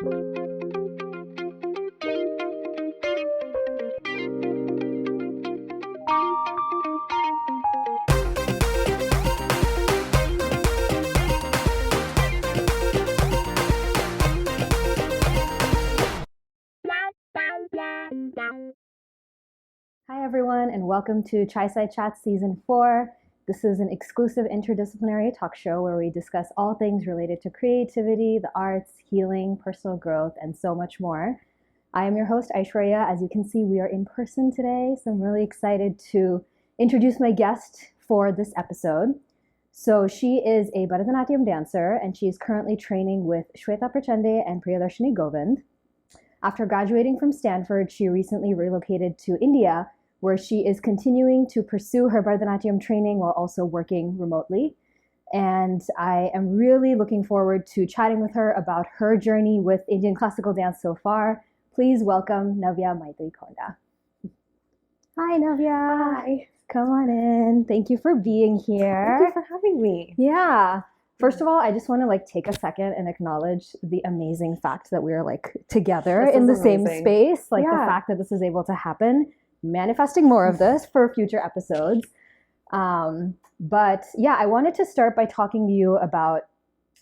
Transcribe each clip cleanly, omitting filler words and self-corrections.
Hi everyone, and welcome to Tri-Side Chats Season 4. This is an exclusive interdisciplinary talk show where we discuss all things related to creativity, the arts, healing, personal growth, and so much more. I am your host, Aishwarya. As you can see, we are in person today, so I'm really excited to introduce my guest for this episode. So she is a Bharatanatyam dancer, and she is currently training with Shweta Prachande and Priyadarshini Govind. After graduating from Stanford, she recently relocated to India, where she is continuing to pursue her Bharatanatyam training while also working remotely. And I am really looking forward to chatting with her about her journey with Indian classical dance so far. Please welcome Navya Maitri Konda. Hi, Navya. Hi. Come on in. Thank you for being here. Thank you for having me. Yeah. First of all, I just want to take a second and acknowledge the amazing fact that we're together in the same space. The fact that this is able to happen. Manifesting more of this for future episodes. But yeah, I wanted to start by talking to you about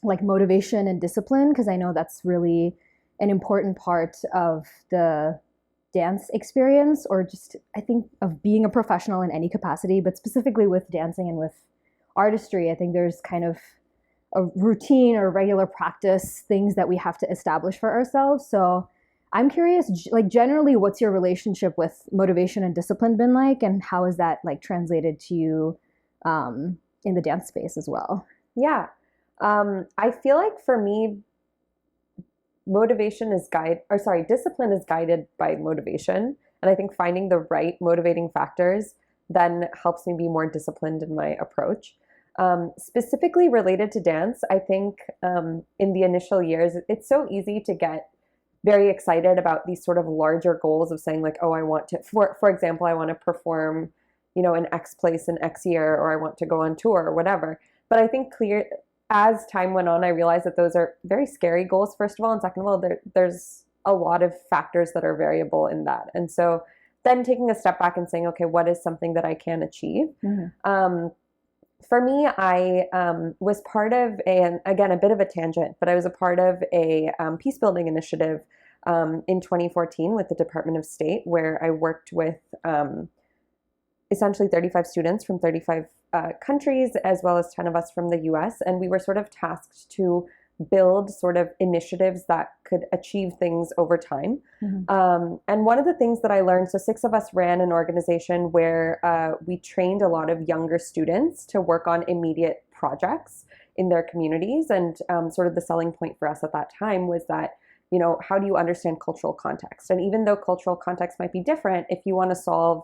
motivation and discipline, because I know that's really an important part of the dance experience, or just I think of being a professional in any capacity, but specifically with dancing and with artistry. I think there's kind of a routine or regular practice things that we have to establish for ourselves. So I'm curious, generally, what's your relationship with motivation and discipline been like, and how is that translated to you in the dance space as well? Yeah, I feel like for me, discipline is guided by motivation, and I think finding the right motivating factors then helps me be more disciplined in my approach. Specifically related to dance, I think in the initial years, it's so easy to get very excited about these sort of larger goals of saying oh, I want to, for example, I want to perform, in X place in X year, or I want to go on tour or whatever. But I think as time went on, I realized that those are very scary goals, first of all, and second of all, there's a lot of factors that are variable in that. And so then taking a step back and saying, okay, what is something that I can achieve? Mm-hmm. For me, I was part of again, a bit of a tangent, but I was a part of a peace building initiative in 2014 with the Department of State, where I worked with essentially 35 students from 35 countries, as well as 10 of us from the US. And we were sort of tasked to build sort of initiatives that could achieve things over time. Mm-hmm. And one of the things that I learned, so 6 of us ran an organization where we trained a lot of younger students to work on immediate projects in their communities. And sort of the selling point for us at that time was that, how do you understand cultural context? And even though cultural context might be different, if you want to solve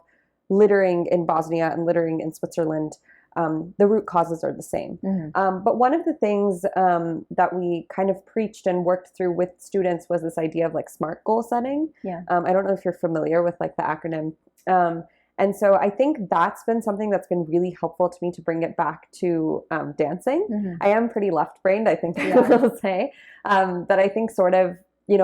littering in Bosnia and littering in Switzerland, the root causes are the same. Mm-hmm. But one of the things that we kind of preached and worked through with students was this idea of SMART goal setting. Yeah. I don't know if you're familiar with the acronym. And so I think that's been something that's been really helpful to me to bring it back to dancing. Mm-hmm. I am pretty left-brained, I think people will say. But I think sort of,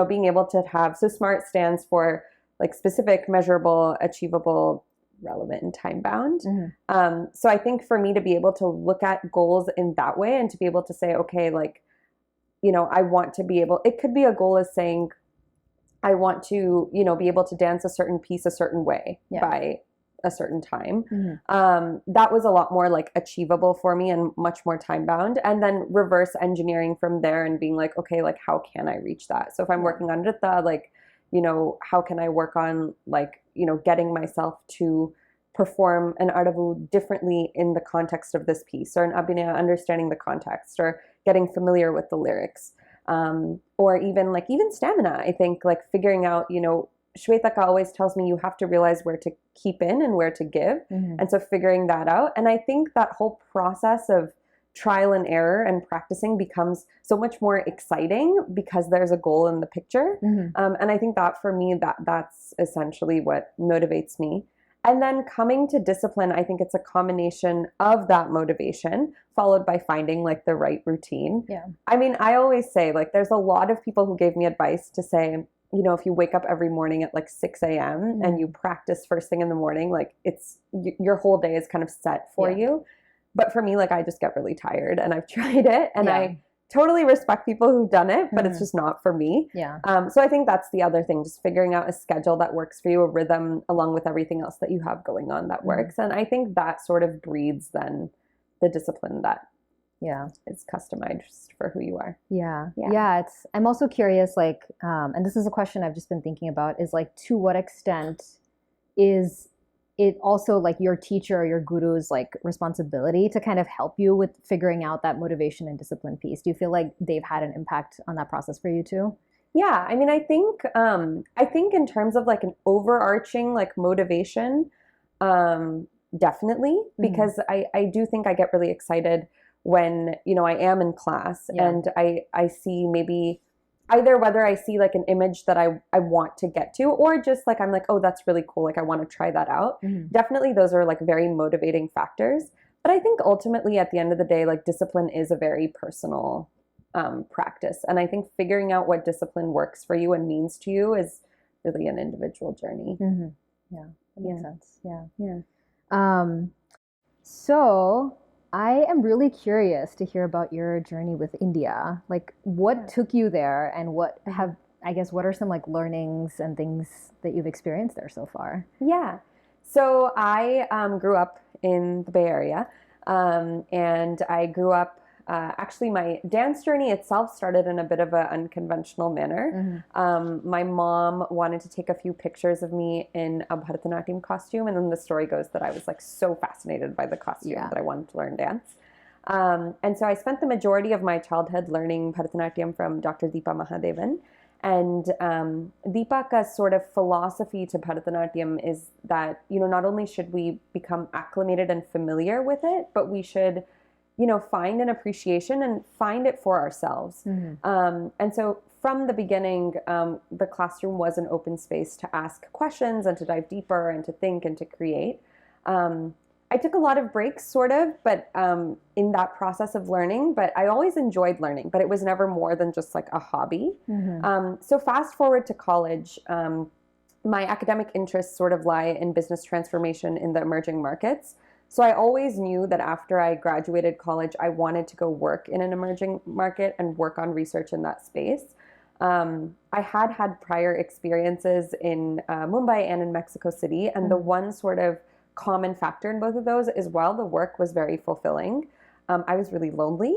being able to have, so SMART stands for specific, measurable, achievable, relevant, and time bound. Mm-hmm. So I think for me to be able to look at goals in that way and to be able to say, okay, I want to be able, it could be a goal as saying, I want to, be able to dance a certain piece a certain way by a certain time. Mm-hmm. That was a lot more achievable for me and much more time bound. And then reverse engineering from there and being okay, how can I reach that? So if I'm working on Nritya, how can I work on getting myself to perform an Adavu differently in the context of this piece, or an Abhinaya, understanding the context, or getting familiar with the lyrics, or even stamina. I think figuring out, Shweta always tells me you have to realize where to keep in and where to give. Mm-hmm. And so figuring that out. And I think that whole process of trial and error and practicing becomes so much more exciting because there's a goal in the picture. Mm-hmm. And I think that for me, that's essentially what motivates me. And then coming to discipline, I think it's a combination of that motivation followed by finding like the right routine. Yeah. I mean, I always say like there's a lot of people who gave me advice to say, you know, if you wake up every morning at like 6 a.m. and you practice first thing in the morning, like your whole day is kind of set for you. But for me, like I just get really tired and I've tried it and I totally respect people who've done it, but it's just not for me. Yeah. So I think that's the other thing, just figuring out a schedule that works for you, a rhythm along with everything else that you have going on that works. And I think that sort of breeds then the discipline that is customized for who you are. Yeah. I'm also curious, like, and this is a question I've just been thinking about, is like, to what extent is it also like your teacher or your guru's like responsibility to kind of help you with figuring out that motivation and discipline piece? Do you feel like they've had an impact on that process for you too? Yeah, I mean, I think in terms of like an overarching like motivation, definitely, because I do think I get really excited when, you know, I am in class and I see maybe either whether I see like an image that I want to get to, or just like I'm like, oh, that's really cool, like I want to try that out. Definitely those are like very motivating factors. But I think ultimately at the end of the day, like discipline is a very personal practice. And I think figuring out what discipline works for you and means to you is really an individual journey. Yeah, that makes sense. So I am really curious to hear about your journey with India. Like, what took you there, and what are some like learnings and things that you've experienced there so far? Yeah. So I grew up in the Bay Area, and I grew up. Actually, my dance journey itself started in a bit of an unconventional manner. My mom wanted to take a few pictures of me in a Bharatanatyam costume, and then the story goes that I was like so fascinated by the costume that I wanted to learn dance. And so I spent the majority of my childhood learning Bharatanatyam from Dr. Deepa Mahadevan. And Deepaka's sort of philosophy to Bharatanatyam is that, you know, not only should we become acclimated and familiar with it, but we should, you know, find an appreciation and find it for ourselves. And so from the beginning, the classroom was an open space to ask questions and to dive deeper and to think and to create. I took a lot of breaks, sort of, but in that process of learning, but I always enjoyed learning, but it was never more than just like a hobby. So fast forward to college, my academic interests sort of lie in business transformation in the emerging markets. So I always knew that after I graduated college, I wanted to go work in an emerging market and work on research in that space. I had prior experiences in Mumbai and in Mexico City, and the one sort of common factor in both of those is while the work was very fulfilling, I was really lonely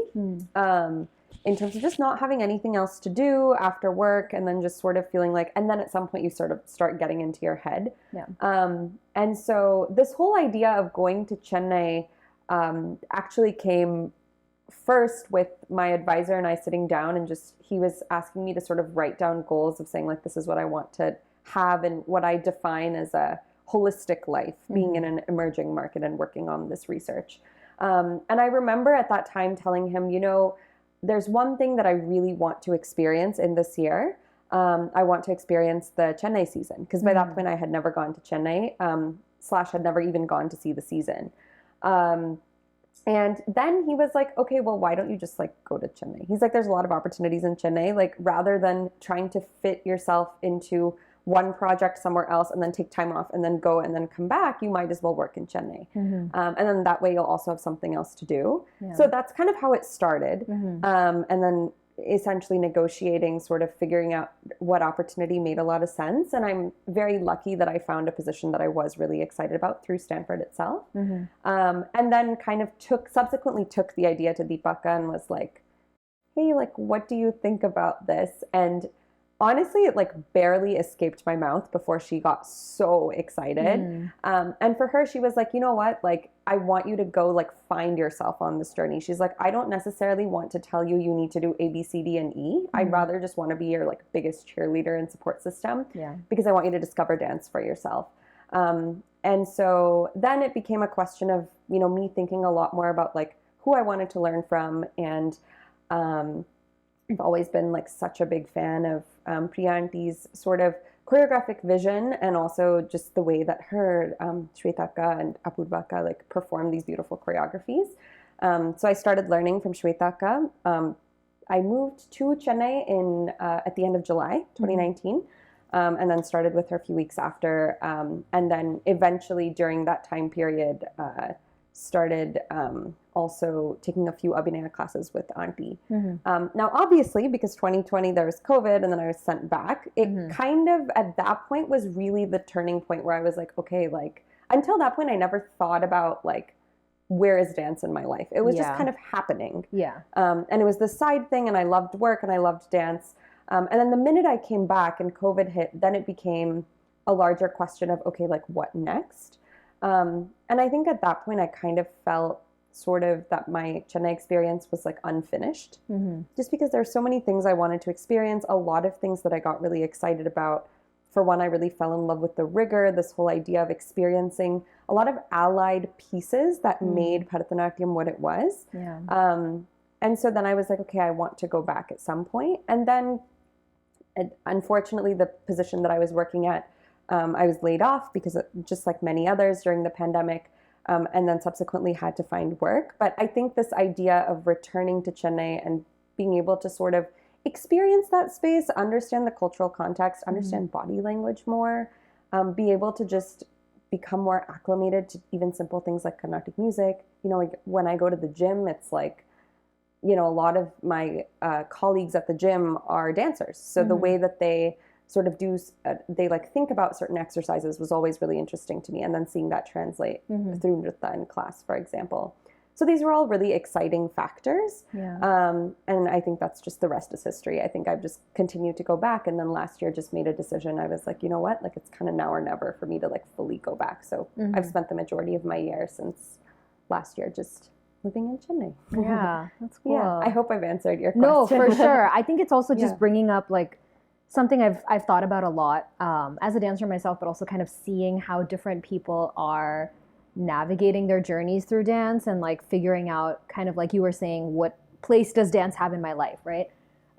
in terms of just not having anything else to do after work, and then just sort of feeling like, and then at some point you sort of start getting into your head. And so this whole idea of going to Chennai actually came first with my advisor and I sitting down, and just he was asking me to sort of write down goals of saying like, this is what I want to have and what I define as a holistic life, being in an emerging market and working on this research. And I remember at that time telling him, you know, there's one thing that I really want to experience in this year. I want to experience the Chennai season, because by that point I had never gone to Chennai, / had never even gone to see the season. And then he was like, okay, well, why don't you just like go to Chennai? He's like, there's a lot of opportunities in Chennai, like rather than trying to fit yourself into one project somewhere else and then take time off and then go and then come back, you might as well work in Chennai. And then that way you'll also have something else to do. So that's kind of how it started. And then essentially negotiating, sort of figuring out what opportunity made a lot of sense. And I'm very lucky that I found a position that I was really excited about through Stanford itself. And then kind of subsequently took the idea to Deepaka and was like, hey, like, what do you think about this? And honestly, it like barely escaped my mouth before she got so excited. And for her, she was like, you know what, like, I want you to go like find yourself on this journey. She's like, I don't necessarily want to tell you you need to do A, B, C, D, and E. I'd rather just want to be your like biggest cheerleader and support system, because I want you to discover dance for yourself. And so then it became a question of, you know, me thinking a lot more about like who I wanted to learn from. And I've always been like such a big fan of Priya Auntie's sort of choreographic vision, and also just the way that her Shwetaka and Apurvaka like perform these beautiful choreographies. So I started learning from Shwetaka. I moved to Chennai at the end of July 2019, and then started with her a few weeks after, and then eventually during that time period started also taking a few Abhinaya classes with Auntie. Now, obviously, because 2020 there was COVID and then I was sent back, it kind of at that point was really the turning point where I was like, okay, like until that point I never thought about like, where is dance in my life? It was just kind of happening. And it was the side thing, and I loved work and I loved dance. And then the minute I came back and COVID hit, then it became a larger question of, okay, like what next? And I think at that point I kind of felt sort of that my Chennai experience was like unfinished, just because there's so many things I wanted to experience, a lot of things that I got really excited about. For one, I really fell in love with the rigor, this whole idea of experiencing a lot of allied pieces that made Bharatanatyam what it was. And so then I was like, okay, I want to go back at some point. And then unfortunately, the position that I was working at, I was laid off because just like many others during the pandemic, and then subsequently had to find work. But I think this idea of returning to Chennai and being able to sort of experience that space, understand the cultural context, understand body language more, be able to just become more acclimated to even simple things like Carnatic music. You know, like when I go to the gym, it's like, you know, a lot of my colleagues at the gym are dancers. So the way that they sort of do, they like think about certain exercises was always really interesting to me. And then seeing that translate through Nritta in class, for example. So these were all really exciting factors. And I think that's just the rest is history. I think I've just continued to go back. And then last year just made a decision. I was like, you know what, like it's kind of now or never for me to like fully go back. So I've spent the majority of my year since last year just living in Chennai. Yeah, that's cool. Yeah, I hope I've answered your question. No, for sure. I think it's also just bringing up like something I've thought about a lot as a dancer myself, but also kind of seeing how different people are navigating their journeys through dance and like figuring out kind of like you were saying, what place does dance have in my life, right?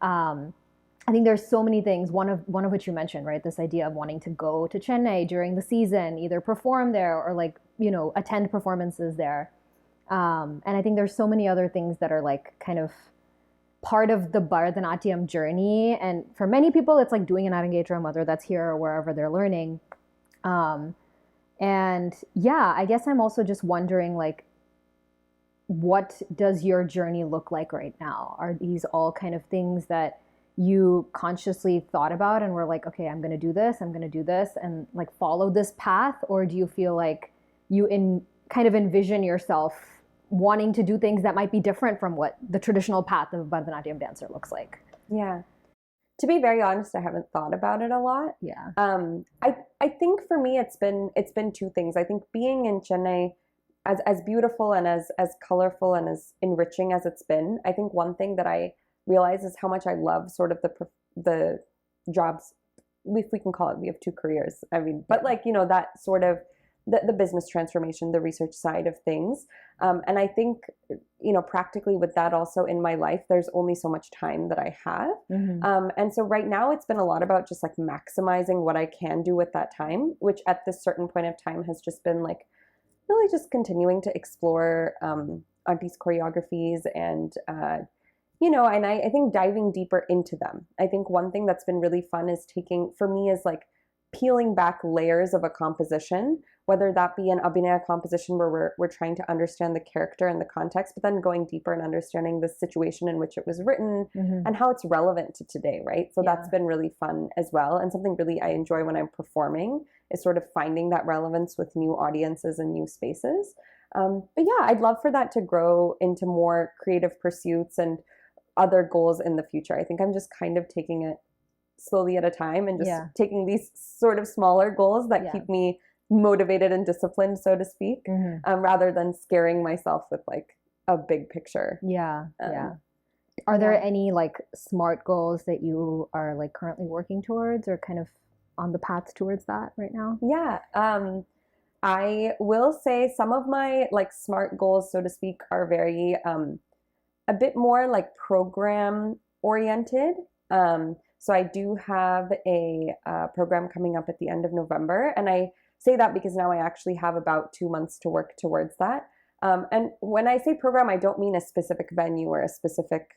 I think there's so many things, one of which you mentioned, right? This idea of wanting to go to Chennai during the season, either perform there or like, you know, attend performances there. And I think there's so many other things that are like kind of part of the Bharatanatyam journey. And for many people, it's like doing an Arangetram, whether that's here or wherever they're learning. And yeah, I guess I'm also just wondering, like, what does your journey look like right now? Are these all kind of things that you consciously thought about and were like, okay, I'm going to do this, and like follow this path? Or do you feel like you kind of envision yourself wanting to do things that might be different from what the traditional path of a Bharatanatyam dancer looks like? Yeah. To be very honest, I haven't thought about it a lot. Yeah. I think for me, it's been two things. I think being in Chennai, as beautiful and as colorful and as enriching as it's been, I think one thing that I realize is how much I love sort of the jobs, if we can call it. We have two careers. I mean, but like, you know, that sort of the business transformation, the research side of things. And I think, you know, practically with that also in my life, there's only so much time that I have. And so right now it's been a lot about just like maximizing what I can do with that time, which at this certain point of time has just been like really just continuing to explore Auntie's choreographies and, you know, and I think diving deeper into them. I think one thing that's been really fun is for me is like peeling back layers of a composition, whether that be an Abhinaya composition where we're trying to understand the character and the context, but then going deeper and understanding the situation in which it was written and how it's relevant to today, right? So that's been really fun as well. And something really I enjoy when I'm performing is sort of finding that relevance with new audiences and new spaces. But yeah, I'd love for that to grow into more creative pursuits and other goals in the future. I think I'm just kind of taking it slowly at a time and just taking these sort of smaller goals that keep me motivated and disciplined, so to speak, rather than scaring myself with like a big picture. Are there any like SMART goals that you are like currently working towards or kind of on the path towards that right now? I will say some of my like SMART goals, so to speak, are very a bit more like program oriented. So I do have a program coming up at the end of November. And I say that because now I actually have about 2 months to work towards that. And when I say program, I don't mean a specific venue or a specific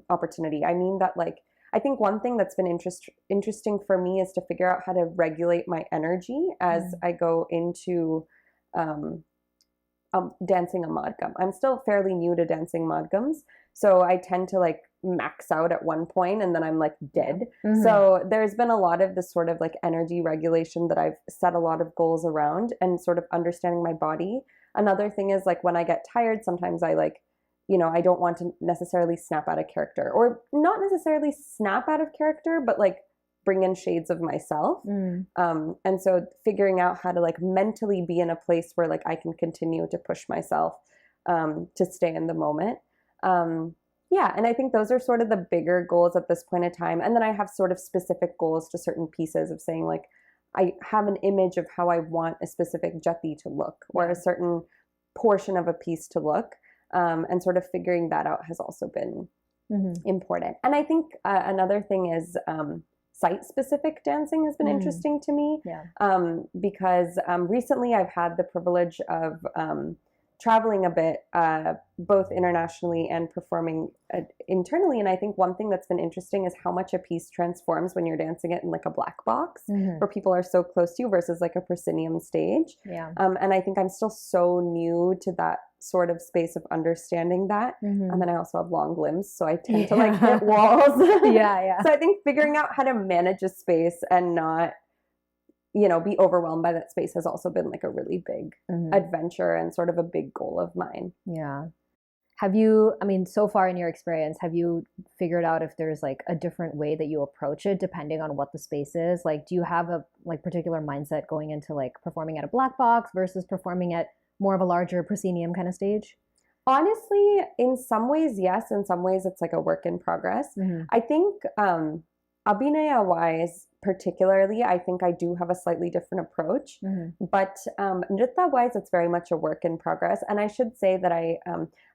opportunity. I mean that, like, I think one thing that's been interesting for me is to figure out how to regulate my energy as I go into dancing a madgam. I'm still fairly new to dancing madgams, so I tend to like max out at one point and then I'm like dead. So there's been a lot of this sort of like energy regulation that I've set a lot of goals around, and sort of understanding my body. Another thing is, like, when I get tired, sometimes I like, I don't want to necessarily snap out of character, or not necessarily snap out of character, but like bring in shades of myself. And so figuring out how to like mentally be in a place where like I can continue to push myself to stay in the moment. Yeah, and I think those are sort of the bigger goals at this point in time. And then I have sort of specific goals to certain pieces of saying, like, I have an image of how I want a specific jati to look, or a certain portion of a piece to look. And sort of figuring that out has also been important. And I think another thing is site-specific dancing has been interesting to me, because recently I've had the privilege of traveling a bit, both internationally and performing internally. And I think one thing that's been interesting is how much a piece transforms when you're dancing it in like a black box where people are so close to you versus like a proscenium stage. And I think I'm still so new to that sort of space of understanding that. And then I also have long limbs, so I tend to like hit walls. So I think figuring out how to manage a space and not, be overwhelmed by that space has also been like a really big adventure and sort of a big goal of mine. Have you, so far in your experience, have you figured out if there's like a different way that you approach it depending on what the space is? Like, do you have a like particular mindset going into like performing at a black box versus performing at more of a larger proscenium kind of stage? Honestly, in some ways, yes. In some ways, it's like a work in progress. I think Abhinaya-wise, particularly, I think I do have a slightly different approach. But Nritta-wise, it's very much a work in progress. And I should say that I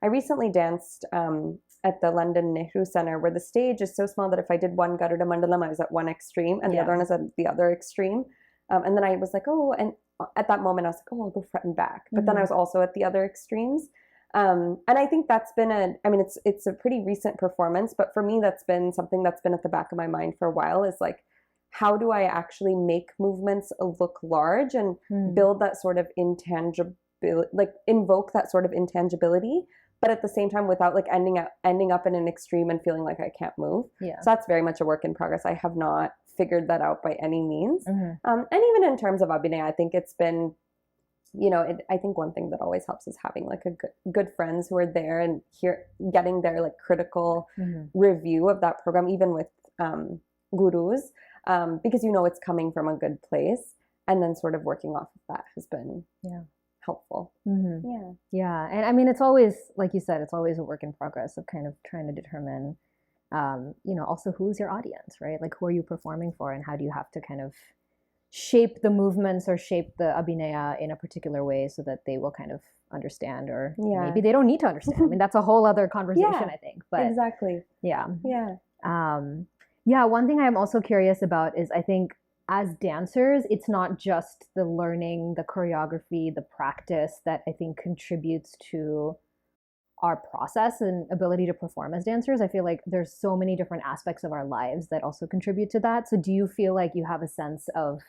recently danced at the London Nehru Center, where the stage is so small that if I did one Garuda Mandalam, I was at one extreme, and the other one is at the other extreme. And then I was like, and at that moment, I was like, I'll go front and back. But then I was also at the other extremes. And I think that's been it's a pretty recent performance, but for me, that's been something that's been at the back of my mind for a while, is like, how do I actually make movements look large and build that sort of intangibility, like invoke that sort of intangibility, but at the same time without like ending up in an extreme and feeling like I can't move. So that's very much a work in progress. I have not figured that out by any means. And even in terms of Abhinaya, I think it's been, I think one thing that always helps is having like a good friends who are there and getting their like critical review of that program, even with gurus, because it's coming from a good place, and then sort of working off of that has been helpful. And it's always, like you said, it's always a work in progress of kind of trying to determine also who's your audience, right? Like, who are you performing for, and how do you have to kind of shape the movements or shape the abhinaya in a particular way so that they will kind of understand, or maybe they don't need to understand. That's a whole other conversation, I think. But exactly. One thing I'm also curious about is, I think as dancers, it's not just the learning, the choreography, the practice that I think contributes to our process and ability to perform as dancers. I feel like there's so many different aspects of our lives that also contribute to that. So do you feel like you have a sense of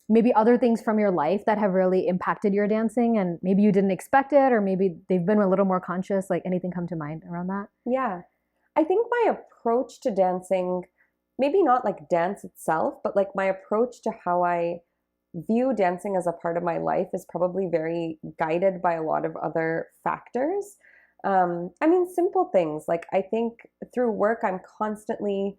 maybe other things from your life that have really impacted your dancing, and maybe you didn't expect it, or maybe they've been a little more conscious? Like, anything come to mind around that? Yeah. I think my approach to dancing, maybe not like dance itself, but like my approach to how I view dancing as a part of my life is probably very guided by a lot of other factors. Simple things. Like, I think through work, I'm constantly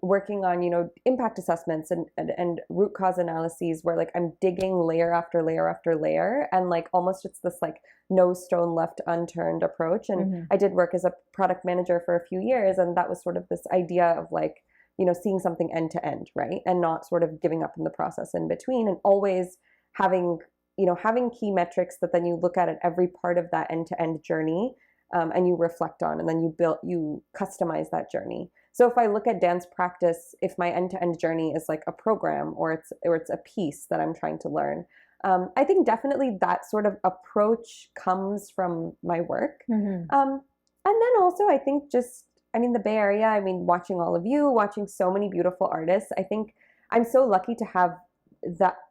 working on, impact assessments and root cause analyses, where like I'm digging layer after layer after layer, and like almost it's this like no stone left unturned approach. And I did work as a product manager for a few years, and that was sort of this idea of like, seeing something end to end, right? And not sort of giving up in the process in between, and always having key metrics that then you look at every part of that end to end journey, and you reflect on, and then you customize that journey. So if I look at dance practice, if my end-to-end journey is like a program or it's a piece that I'm trying to learn, I think definitely that sort of approach comes from my work. And then also I think the Bay Area, watching all of you, watching so many beautiful artists, I think I'm so lucky to have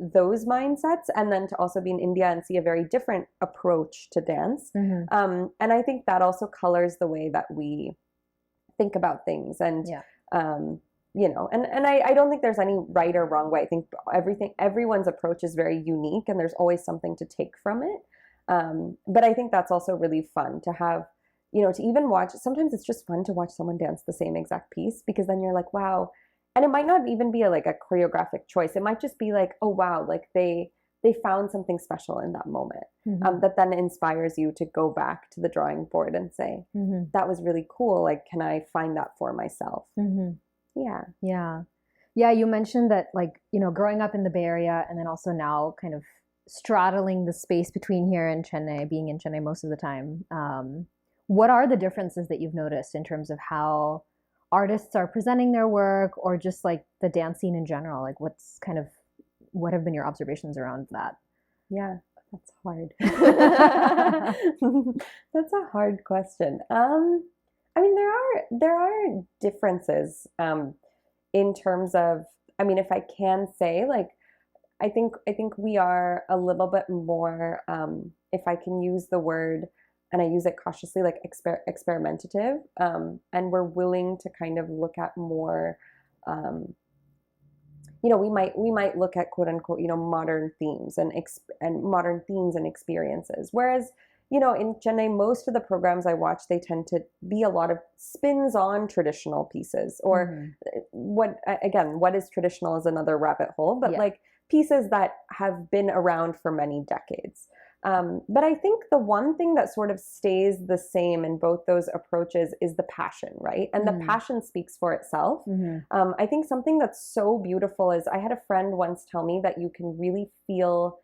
those mindsets, and then to also be in India and see a very different approach to dance. And I think that also colors the way that we think about things. And I don't think there's any right or wrong way. I think everyone's approach is very unique, and there's always something to take from it. But I think that's also really fun to have, to even watch. Sometimes it's just fun to watch someone dance the same exact piece, because then you're like, wow. And it might not even be a choreographic choice. It might just be like, oh, wow, like they found something special in that moment, that then inspires you to go back to the drawing board and say, that was really cool. Like, can I find that for myself? Yeah, you mentioned that, growing up in the Bay Area and then also now kind of straddling the space between here and Chennai, being in Chennai most of the time. What are the differences that you've noticed in terms of how artists are presenting their work, or just like the dance scene in general? Like, what have been your observations around that? Yeah, that's hard. That's a hard question. There are differences in terms of, if I can say, like, I think we are a little bit more, if I can use the word, and I use it cautiously, like experimentative, and we're willing to kind of look at more, we might look at quote unquote, modern themes and modern themes and experiences. Whereas, in Chennai, most of the programs I watch, they tend to be a lot of spins on traditional pieces, or what is traditional is another rabbit hole, but like pieces that have been around for many decades. But I think the one thing that sort of stays the same in both those approaches is the passion, right? And the passion speaks for itself. I think something that's so beautiful is, I had a friend once tell me that you can really feel,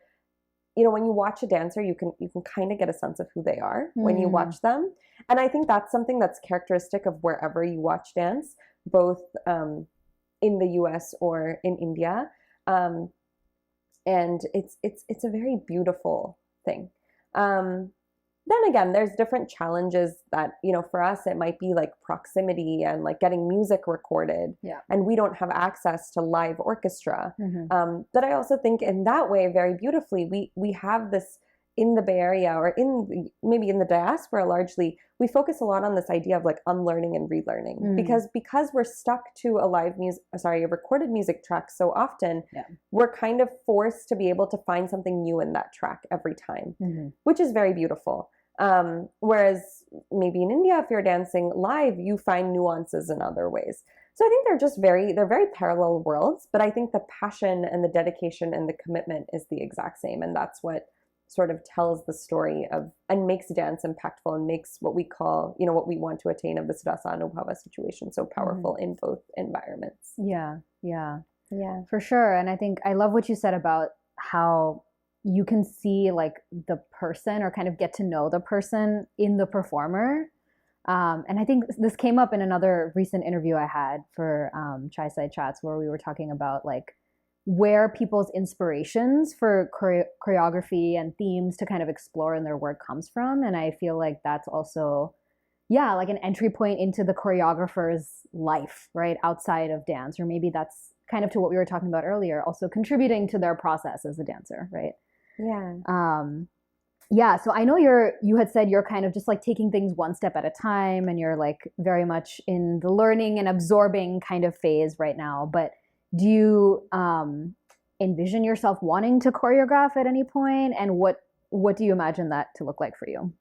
when you watch a dancer, you can kind of get a sense of who they are when you watch them. And I think that's something that's characteristic of wherever you watch dance, both in the US or in India. And it's a very beautiful thing. Then again, there's different challenges that, for us, it might be like proximity and like getting music recorded. And we don't have access to live orchestra. But I also think in that way, very beautifully, we have this in the Bay Area, or maybe in the diaspora largely, we focus a lot on this idea of like unlearning and relearning, because we're stuck to a recorded music track so often, we're kind of forced to be able to find something new in that track every time, which is very beautiful. Whereas maybe in India, if you're dancing live, you find nuances in other ways. So I think they're very parallel worlds, but I think the passion and the dedication and the commitment is the exact same. And that's what sort of tells the story of, and makes dance impactful, and makes what we call, what we want to attain of the Siddhasa Anubhava situation so powerful in both environments. Yeah, for sure. And I think I love what you said about how you can see like the person, or kind of get to know the person in the performer. And I think this came up in another recent interview I had for Chai Side Chats, where we were talking about like where people's inspirations for choreography and themes to kind of explore in their work comes from. And I feel like that's also, like an entry point into the choreographer's life, right? Outside of dance, or maybe that's kind of to what we were talking about earlier, also contributing to their process as a dancer, right? So I know you had said you're kind of just like taking things one step at a time, and you're like very much in the learning and absorbing kind of phase right now. But do you envision yourself wanting to choreograph at any point? And what do you imagine that to look like for you?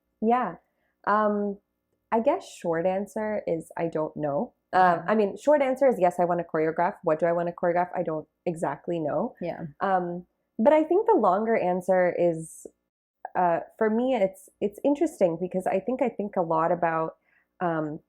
I guess short answer is I don't know. Short answer is yes, I want to choreograph. What do I want to choreograph? I don't exactly know. But I think the longer answer is, for me, it's interesting, because I think a lot about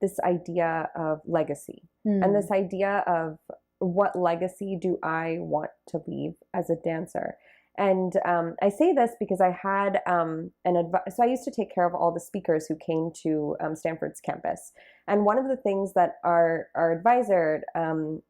this idea of legacy, and this idea of what legacy do I want to leave as a dancer. And I say this because I had so I used to take care of all the speakers who came to Stanford's campus. And one of the things that our advisor,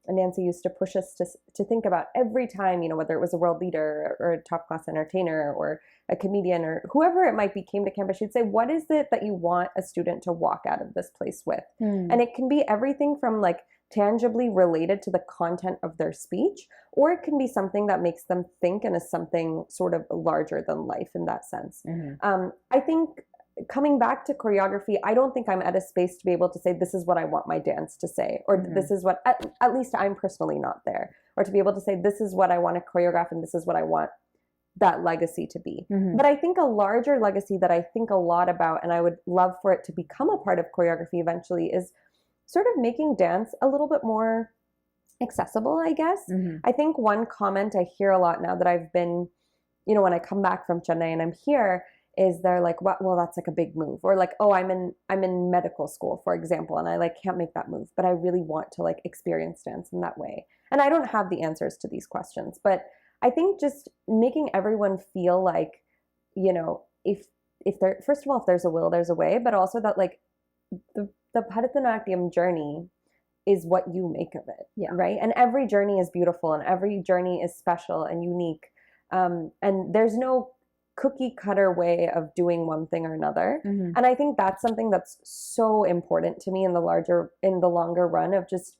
Nancy, used to push us to think about every time, whether it was a world leader or a top class entertainer or a comedian or whoever it might be came to campus, she'd say, what is it that you want a student to walk out of this place with? And it can be everything from like tangibly related to the content of their speech, or it can be something that makes them think and is something sort of larger than life in that sense. I think coming back to choreography, I don't think I'm at a space to be able to say, this is what I want my dance to say, or this is what, at least I'm personally not there, or to be able to say, this is what I want to choreograph and this is what I want that legacy to be. But I think a larger legacy that I think a lot about, and I would love for it to become a part of choreography eventually, is sort of making dance a little bit more accessible, I guess. I think one comment I hear a lot now that I've been, when I come back from Chennai and I'm here, is they're like, well, that's like a big move. Or like, oh, I'm in medical school, for example, and I like can't make that move, but I really want to like experience dance in that way. And I don't have the answers to these questions, but I think just making everyone feel like, if there, first of all, if there's a will, there's a way, but also that like the Bharatanatyam journey is what you make of it, right? And every journey is beautiful and every journey is special and unique. And there's no cookie cutter way of doing one thing or another. And I think that's something that's so important to me in the longer run, of just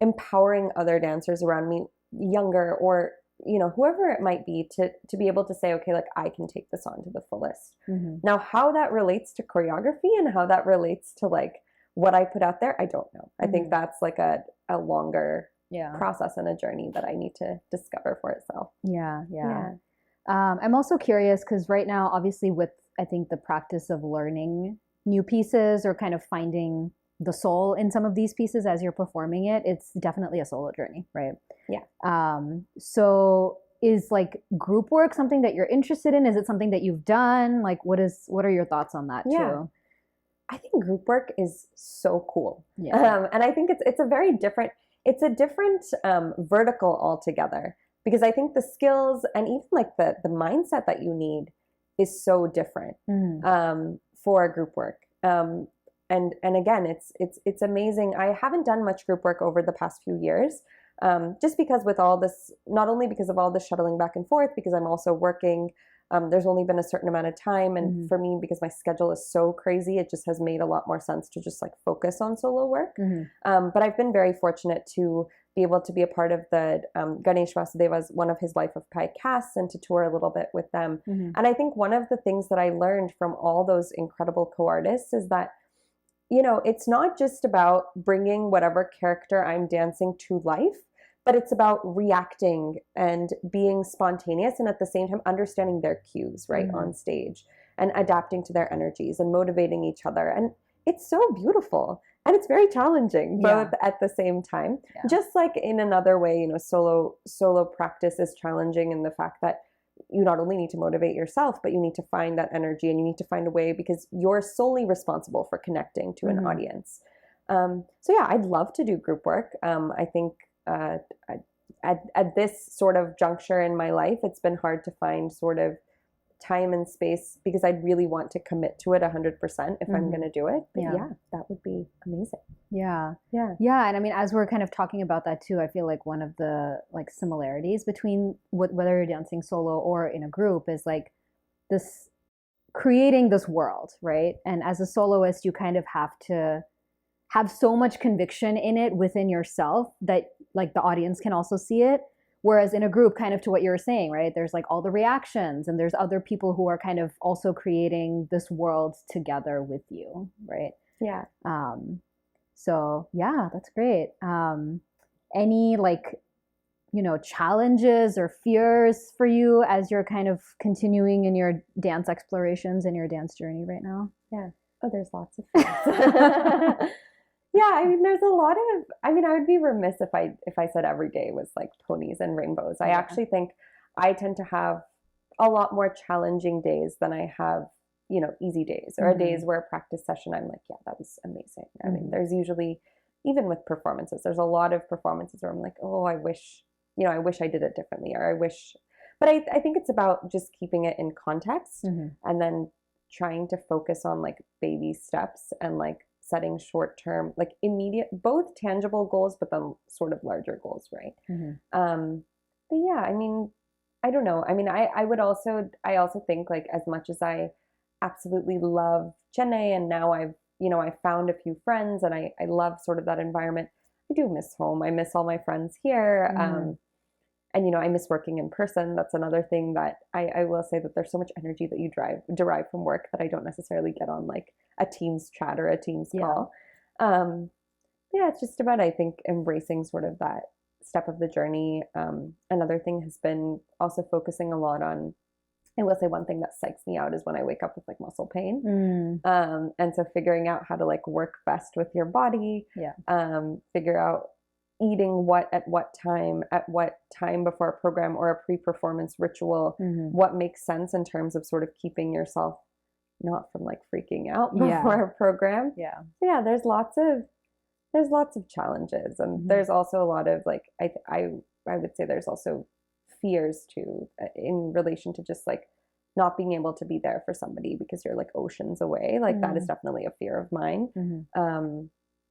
empowering other dancers around me, younger or whoever it might be, to be able to say, okay, like I can take this on to the fullest. Now, how that relates to choreography and how that relates to like what I put out there, I don't know. I think that's like a longer process and a journey that I need to discover for itself. I'm also curious because right now, obviously, with I think the practice of learning new pieces or kind of finding the soul in some of these pieces as you're performing it, it's definitely a solo journey, right? So is like group work something that you're interested in? Is it something that you've done? Like what are your thoughts on that too? I think group work is so cool. And I think it's a different vertical altogether, because I think the skills and even like the mindset that you need is so different for group work. And again, it's amazing. I haven't done much group work over the past few years, just because with all this, not only because of all the shuttling back and forth, because I'm also working. There's only been a certain amount of time, and for me, because my schedule is so crazy, it just has made a lot more sense to just like focus on solo work. But I've been very fortunate to be able to be a part of the Ganesh Vasudeva's one of his Life of Pi casts and to tour a little bit with them. And I think one of the things that I learned from all those incredible co-artists is that, it's not just about bringing whatever character I'm dancing to life, but it's about reacting and being spontaneous and at the same time understanding their cues right on stage and adapting to their energies and motivating each other. And it's so beautiful and it's very challenging both at the same time. Just like in another way, solo practice is challenging in the fact that you not only need to motivate yourself, but you need to find that energy and you need to find a way, because you're solely responsible for connecting to an audience. So yeah, I'd love to do group work. I think at this sort of juncture in my life, it's been hard to find sort of time and space, because I'd really want to commit to it 100% if I'm going to do it. But yeah, that would be amazing. Yeah. And I mean, as we're kind of talking about that too, I feel like one of the like similarities between whether you're dancing solo or in a group is like this creating this world, right? And as a soloist, you kind of have to have so much conviction in it within yourself that like the audience can also see it. Whereas in a group, kind of to what you were saying, right? There's like all the reactions and there's other people who are kind of also creating this world together with you, right? Yeah. So yeah, that's great. Any like, challenges or fears for you as you're kind of continuing in your dance explorations and your dance journey right now? Yeah. Oh, there's lots of fears. Yeah, I mean, there's a lot of, I would be remiss if I said every day was like ponies and rainbows. I actually think I tend to have a lot more challenging days than I have, easy days or days where a practice session, I'm like, yeah, that was amazing. I mean, there's usually, even with performances, there's a lot of performances where I'm like, oh, I wish I did it differently, or I wish, but I think it's about just keeping it in context and then trying to focus on like baby steps and like setting short-term, like immediate, both tangible goals, but then sort of larger goals, right? But yeah, I mean, I don't know. I mean, I also think like as much as I absolutely love Chennai and now I found a few friends and I love sort of that environment. I do miss home. I miss all my friends here. And I miss working in person. That's another thing that I will say, that there's so much energy that you derive from work that I don't necessarily get on like a Teams chat or a Teams call. Yeah, it's just about, I think, embracing sort of that step of the journey. Another thing has been also focusing a lot on, I will say one thing that psychs me out is when I wake up with like muscle pain. And so figuring out how to like work best with your body, figure out eating at what time before a program or a pre-performance ritual, what makes sense in terms of sort of keeping yourself not from like freaking out before a program. Yeah, there's lots of challenges, and there's also a lot of like I would say there's also fears too in relation to just like not being able to be there for somebody because you're like oceans away. Like that is definitely a fear of mine.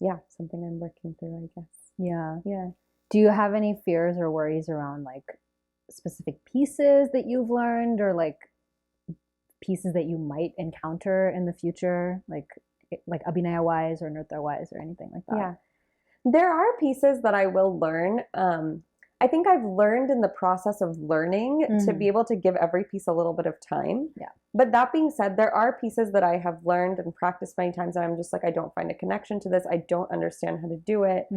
Yeah, something I'm working through, I guess. Yeah. Do you have any fears or worries around like specific pieces that you've learned, or like pieces that you might encounter in the future, like abhinaya wise or nritya wise or anything like that? Yeah, there are pieces that I will learn. I think I've learned in the process of learning to be able to give every piece a little bit of time. But that being said, there are pieces that I have learned and practiced many times and I'm just like, I don't find a connection to this. I don't understand how to do it.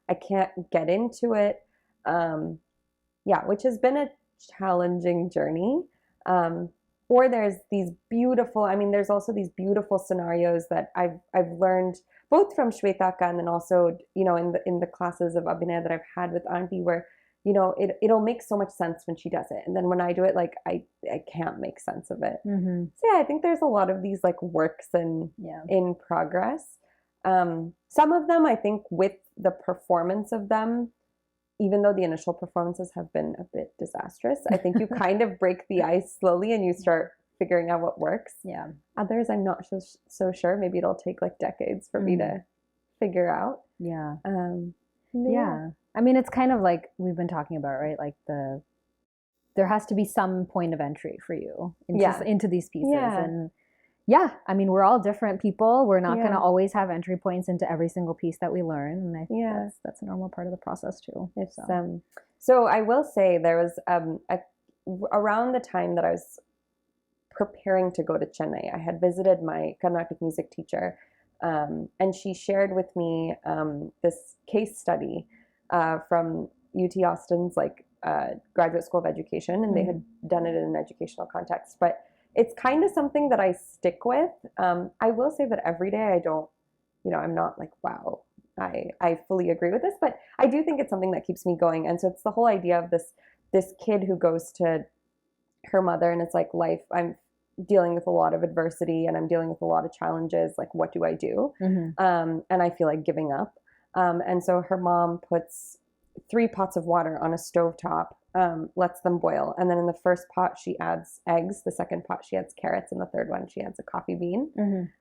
I can't get into it. Yeah, which has been a challenging journey. Or there's these beautiful, I mean, there's also these beautiful scenarios that I've learned both from Shwetaka and then also, in the classes of Abhinaya that I've had with Auntie, where it'll make so much sense when she does it. And then when I do it, like, I can't make sense of it. So yeah, I think there's a lot of these like works in progress. Some of them, I think with the performance of them, even though the initial performances have been a bit disastrous, I think you kind of break the ice slowly and you start figuring out what works. Others, I'm not so sure. Maybe it'll take like decades for me to figure out. I mean, it's kind of like we've been talking about, right? Like there has to be some point of entry for you into these pieces. And I mean, we're all different people. We're not going to always have entry points into every single piece that we learn. And I think that's a normal part of the process too. So I will say there was around the time that I was preparing to go to Chennai, I had visited my Carnatic music teacher, and she shared with me this case study from UT Austin's like graduate school of education, and they had done it in an educational context. But it's kind of something that I stick with. I will say that every day I don't, I'm not like, wow, I fully agree with this, but I do think it's something that keeps me going. And so it's the whole idea of this kid who goes to her mother and it's like, life, I'm dealing with a lot of adversity and I'm dealing with a lot of challenges. Like, what do I do? And I feel like giving up. And so her mom puts 3 pots of water on a stovetop, lets them boil. And then in the first pot, she adds eggs. The second pot, she adds carrots. And the third one, she adds a coffee bean.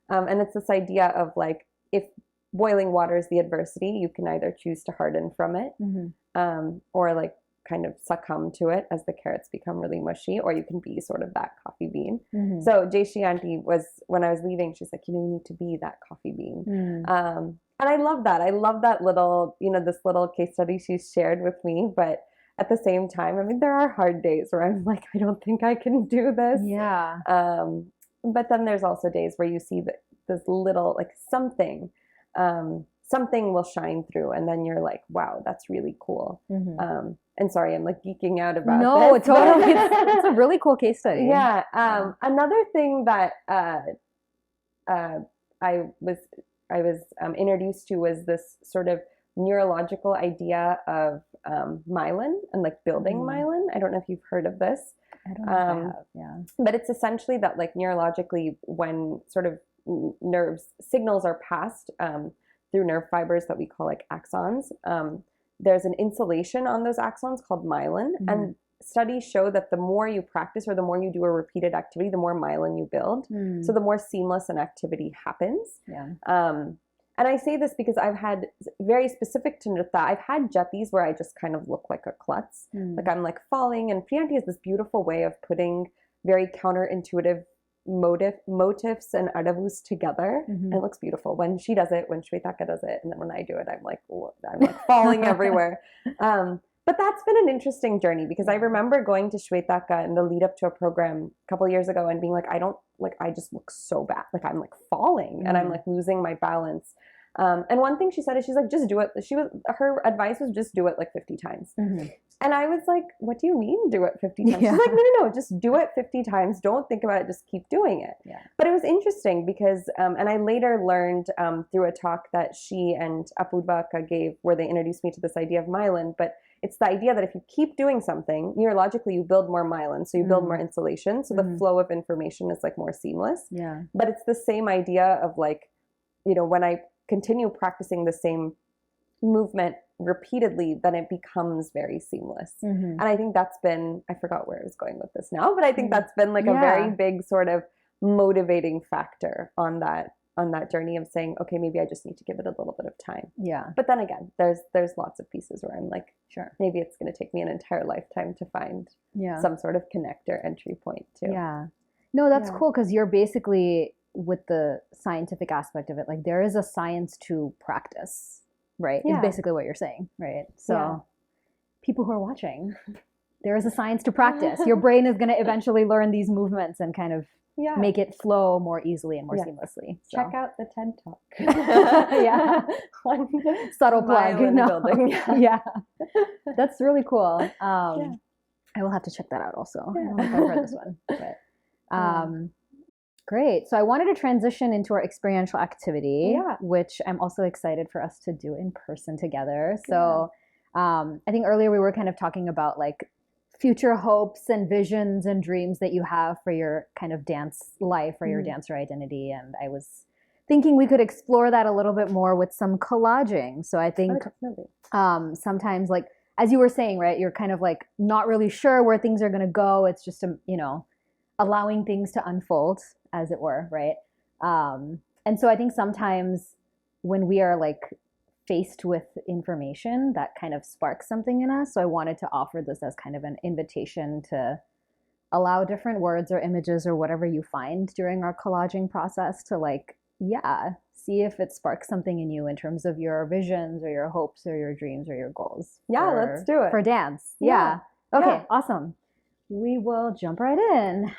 And it's this idea of like, if boiling water is the adversity, you can either choose to harden from it, or like kind of succumb to it as the carrots become really mushy, or you can be sort of that coffee bean. So Jaishi Auntie was, when I was leaving, she's like, you need to be that coffee bean. And I love that. I love that little, this little case study she shared with me. But at the same time, I mean, there are hard days where I'm like, I don't think I can do this. But then there's also days where you see this little, like something will shine through. And then you're like, wow, that's really cool. And sorry, I'm like geeking out about this. No, totally. It's a really cool case study. Another thing that I was introduced to was this sort of neurological idea of myelin and like building myelin. I don't know if you've heard of this. I don't know if I have, But it's essentially that like neurologically, when sort of nerves signals are passed through nerve fibers that we call like axons, there's an insulation on those axons called myelin. And studies show that the more you practice or the more you do a repeated activity, the more myelin you build. So the more seamless an activity happens. And I say this because I've had, very specific to Nritya, I've had jatis where I just kind of look like a klutz. Like I'm like falling, and Priyanti has this beautiful way of putting very counterintuitive motifs and adavus together. And it looks beautiful when she does it, when Shwetaka does it, and then when I do it, I'm like falling everywhere. But that's been an interesting journey, because I remember going to Shwetaka in the lead up to a program a couple of years ago and being like, I just look so bad. Like I'm like falling and I'm like losing my balance. And one thing she said is, she's like, just do it. Her advice was just do it like 50 times. And I was like, what do you mean do it 50 times? She's like, no, just do it 50 times. Don't think about it. Just keep doing it. But it was interesting because, and I later learned through a talk that she and Apurva gave, where they introduced me to this idea of myelin. But it's the idea that if you keep doing something, neurologically, you build more myelin. So you build more insulation. So the flow of information is like more seamless. But it's the same idea of like, when I continue practicing the same movement repeatedly, then it becomes very seamless. And I think that's been, I forgot where I was going with this now, but I think that's been like a very big sort of motivating factor on that journey of saying, okay, maybe I just need to give it a little bit of time. But then again, there's lots of pieces where I'm like, maybe it's going to take me an entire lifetime to find some sort of connector entry point too. No, that's cool, because you're basically, with the scientific aspect of it, like there is a science to practice, right? Is basically what you're saying, right? So people who are watching, there is a science to practice. Your brain is going to eventually learn these movements and kind of make it flow more easily and more seamlessly. So. Check out the TED Talk. Subtle plug. Building. That's really cool. I will have to check that out also. I don't know if I've read this one. But, great. So I wanted to transition into our experiential activity, which I'm also excited for us to do in person together. So I think earlier we were kind of talking about like future hopes and visions and dreams that you have for your kind of dance life or your dancer identity. And I was thinking we could explore that a little bit more with some collaging. So I think sometimes, like, as you were saying, right, you're kind of like not really sure where things are going to go. It's just, allowing things to unfold, as it were, right? And so I think sometimes when we are like faced with information, that kind of sparks something in us. So I wanted to offer this as kind of an invitation to allow different words or images or whatever you find during our collaging process to like, see if it sparks something in you in terms of your visions or your hopes or your dreams or your goals. Let's do it. For dance. Okay, awesome. We will jump right in.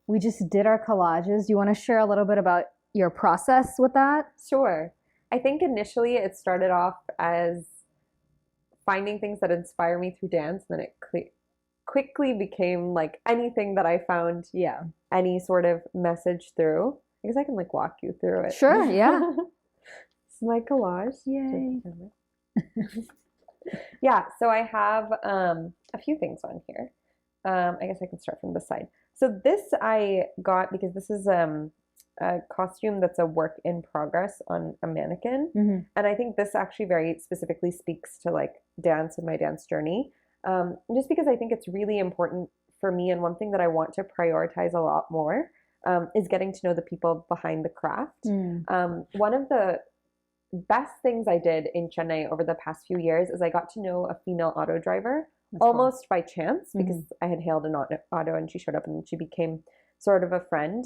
We just did our collages. Do you want to share a little bit about your process with that? Sure. I think initially it started off as finding things that inspire me through dance, and then it quickly became like anything that I found any sort of message through. I guess I can like walk you through it. Sure, It's my collage. Yay. So I have a few things on here. I guess I can start from this side. So this I got because this is a costume that's a work in progress on a mannequin. And I think this actually very specifically speaks to like dance and my dance journey. Just because I think it's really important for me, and one thing that I want to prioritize a lot more is getting to know the people behind the craft. One of the best things I did in Chennai over the past few years is I got to know a female auto driver. That's almost cool. By chance, because I had hailed an auto and she showed up and she became sort of a friend.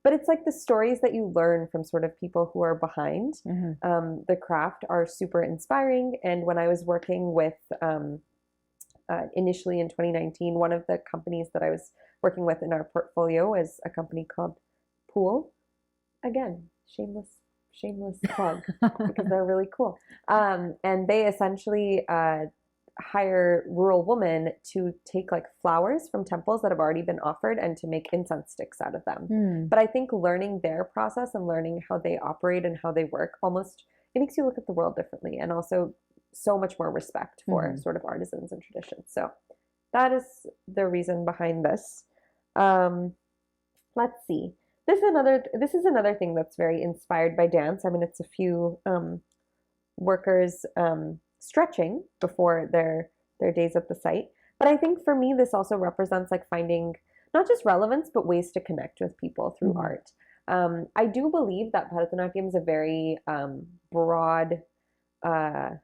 But it's like the stories that you learn from sort of people who are behind the craft are super inspiring. And when I was working with, initially in 2019, one of the companies that I was working with in our portfolio is a company called Pool. Again, shameless plug because they're really cool. And they essentially hire rural women to take like flowers from temples that have already been offered and to make incense sticks out of them. But I think learning their process and learning how they operate and how they work it makes you look at the world differently, and also so much more respect for sort of artisans and traditions. So that is the reason behind this. Let's see. This is another thing that's very inspired by dance. I mean, it's a few workers stretching before their days at the site. But I think for me, this also represents like finding not just relevance, but ways to connect with people through art. I do believe that Bharatanatyam is a very broad, ever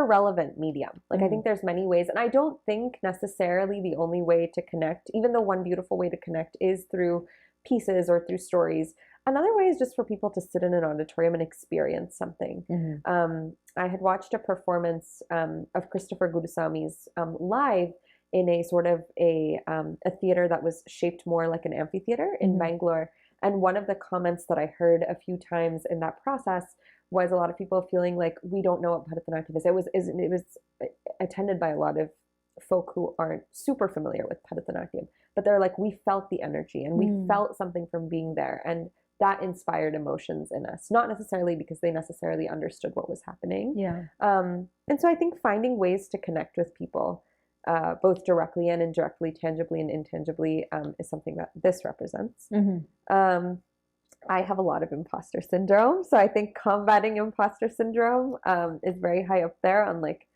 relevant medium. Like I think there's many ways, and I don't think necessarily the only way to connect, even though one beautiful way to connect is through pieces or through stories. Another way is just for people to sit in an auditorium and experience something. I had watched a performance of Christopher Gurusami's live in a sort of a theater that was shaped more like an amphitheater in Bangalore. And one of the comments that I heard a few times in that process was a lot of people feeling like we don't know what Bharatanatyam is. It was attended by a lot of folk who aren't super familiar with Bharatanatyam, but they're like, we felt the energy and we felt something from being there, and that inspired emotions in us, not necessarily because they necessarily understood what was happening. And so I think finding ways to connect with people, both directly and indirectly, tangibly and intangibly, is something that this represents. I have a lot of imposter syndrome, so I think combating imposter syndrome is very high up there on like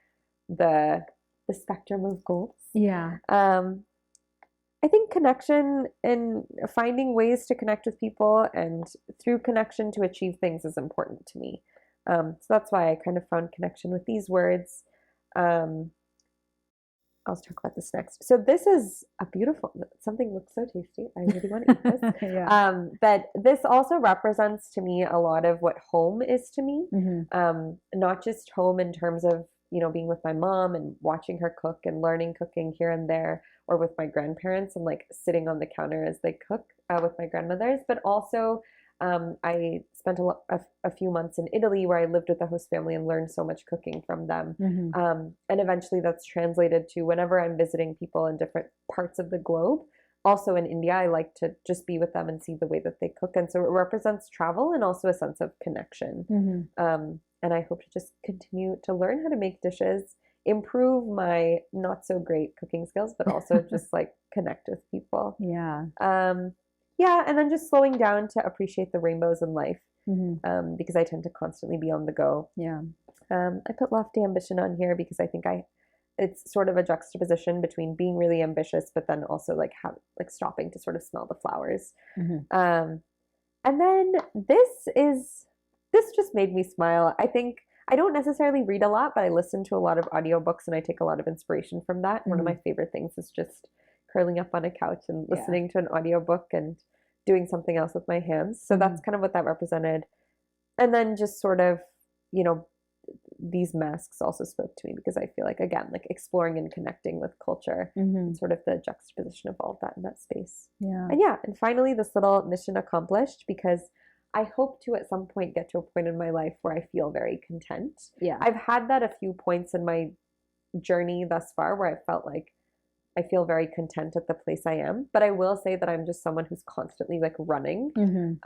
the spectrum of goals. I think connection and finding ways to connect with people and through connection to achieve things is important to me. So that's why I kind of found connection with these words. I'll talk about this next. So this is a beautiful, something looks so tasty. I really want to eat this. But this also represents to me a lot of what home is to me. Not just home in terms of, being with my mom and watching her cook and learning cooking here and there, or with my grandparents and like sitting on the counter as they cook with my grandmothers, but also I spent a few months in Italy where I lived with the host family and learned so much cooking from them. And eventually that's translated to whenever I'm visiting people in different parts of the globe. Also in India, I like to just be with them and see the way that they cook. And so it represents travel and also a sense of connection. And I hope to just continue to learn how to make dishes, improve my not so great cooking skills, but also just like connect with people. And then just slowing down to appreciate the rainbows in life, because I tend to constantly be on the go. I put lofty ambition on here because I think it's sort of a juxtaposition between being really ambitious, but then also like stopping to sort of smell the flowers. And then this just made me smile. I think I don't necessarily read a lot, but I listen to a lot of audiobooks and I take a lot of inspiration from that. One of my favorite things is just curling up on a couch and listening to an audiobook and doing something else with my hands. So that's kind of what that represented. And then just sort of, these masks also spoke to me because I feel like, again, like exploring and connecting with culture and sort of the juxtaposition of all of that in that space. And finally, this little mission accomplished, because I hope to at some point get to a point in my life where I feel very content. I've had that a few points in my journey thus far where I felt like I feel very content at the place I am. But I will say that I'm just someone who's constantly like running and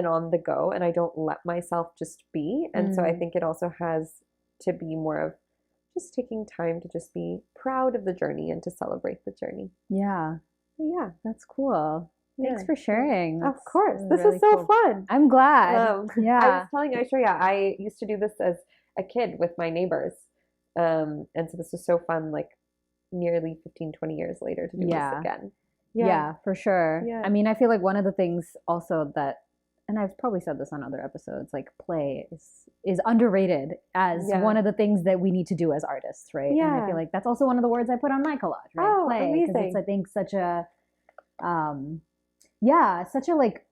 on the go, and I don't let myself just be. And so I think it also has to be more of just taking time to just be proud of the journey and to celebrate the journey. That's cool. Thanks for sharing. Of course. This really is so cool. fun. I'm glad. I was telling Aishwarya, I used to do this as a kid with my neighbors. And so this was so fun, like nearly 15, 20 years later to do this again. Yeah, for sure. I mean, I feel like one of the things also that, and I've probably said this on other episodes, like play is underrated as one of the things that we need to do as artists, right? And I feel like that's also one of the words I put on my collage, right? Oh, play. amazing. Because it's, I think, such a such a like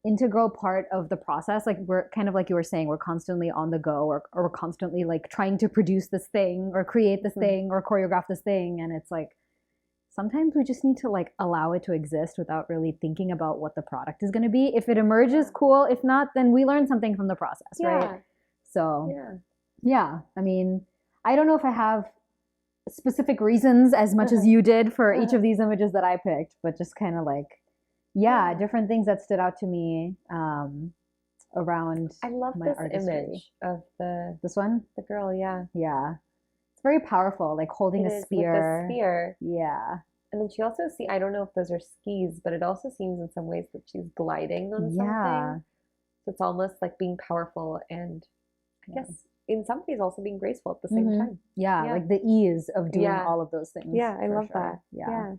integral part of the process. Like we're kind of like you were saying, we're constantly on the go, or we're constantly like trying to produce this thing or create this thing or choreograph this thing. And it's like, sometimes we just need to like allow it to exist without really thinking about what the product is going to be. If it emerges, cool. If not, then we learn something from the process, right? So I mean, I don't know if I have specific reasons as much as you did for each of these images that I picked, but just kind of like, different things that stood out to me around. I love my this artistry. image of this one. the girl. Yeah, it's very powerful, like holding a spear. With the spear. And then she also I don't know if those are skis, but it also seems in some ways that she's gliding on something. So it's almost like being powerful and I I guess in some ways also being graceful at the same time. Yeah, like the ease of doing all of those things. Yeah, I love that. Yeah.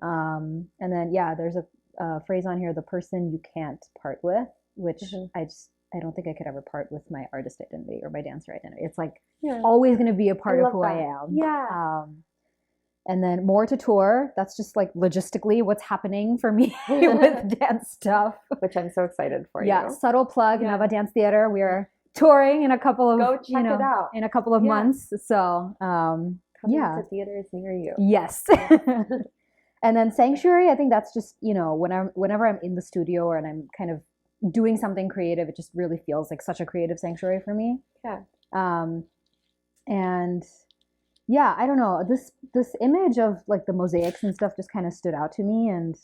And then there's a phrase on here, the person you can't part with, which I don't think I could ever part with my artist identity or my dancer identity. It's like always going to be a part of who I am. Yeah. And then more to tour. That's just like logistically what's happening for me with dance stuff. Which I'm so excited for you. Yeah, subtle plug, Navya Dance Theater. We are touring in a couple of, go check it out. In a couple of months. So, coming to theaters near you. Yes. And then Sanctuary, I think that's just, whenever I'm in the studio or and I'm kind of doing something creative, it just really feels like such a creative sanctuary for me. Yeah. And I don't know, this image of like the mosaics and stuff just kind of stood out to me, and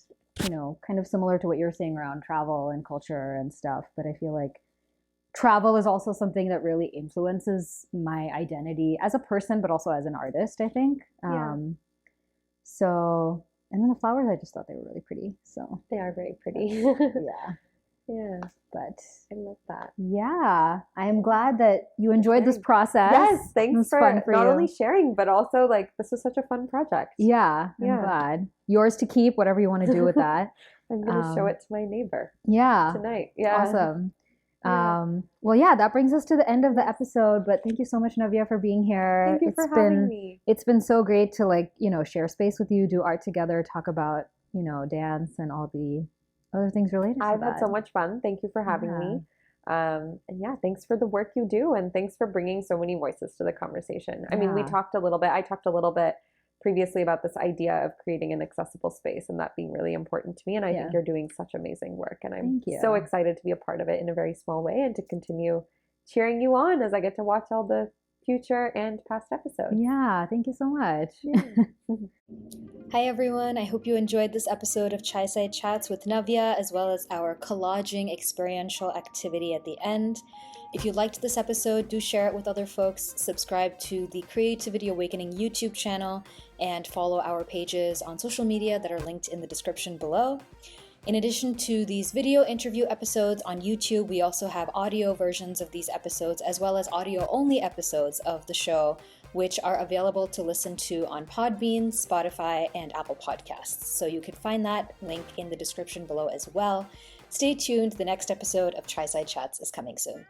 kind of similar to what you're saying around travel and culture and stuff, but I feel like travel is also something that really influences my identity as a person, but also as an artist, I think. So, and then the flowers, I just thought they were really pretty. So they are very pretty. Yeah. But I love that. Yeah. I'm glad that you enjoyed this process. Yes. Thanks for not you. only sharing, but also like this was such a fun project. Yeah. I'm glad. Yours to keep, whatever you want to do with that. I'm going to show it to my neighbor. Yeah. Tonight. Yeah. Awesome. That brings us to the end of the episode, but thank you so much, Navya, for being here. Thank you for having me. It's been so great to share space with you, do art together, talk about, dance and all the other things related to that. I've had so much fun. Thank you for having me. And thanks for the work you do, and thanks for bringing so many voices to the conversation. I mean, I talked a little bit previously about this idea of creating an accessible space and that being really important to me. And I think you're doing such amazing work, and I'm so excited to be a part of it in a very small way and to continue cheering you on as I get to watch all the future and past episodes. Yeah, thank you so much. Hi everyone, I hope you enjoyed this episode of Chai Side Chats with Navya, as well as our collaging experiential activity at the end. If you liked this episode, do share it with other folks, subscribe to the Creativity Awakening YouTube channel, and follow our pages on social media that are linked in the description below. In addition to these video interview episodes on YouTube, we also have audio versions of these episodes, as well as audio-only episodes of the show, which are available to listen to on Podbean, Spotify, and Apple Podcasts. So you can find that link in the description below as well. Stay tuned, the next episode of Chai Side Chats is coming soon.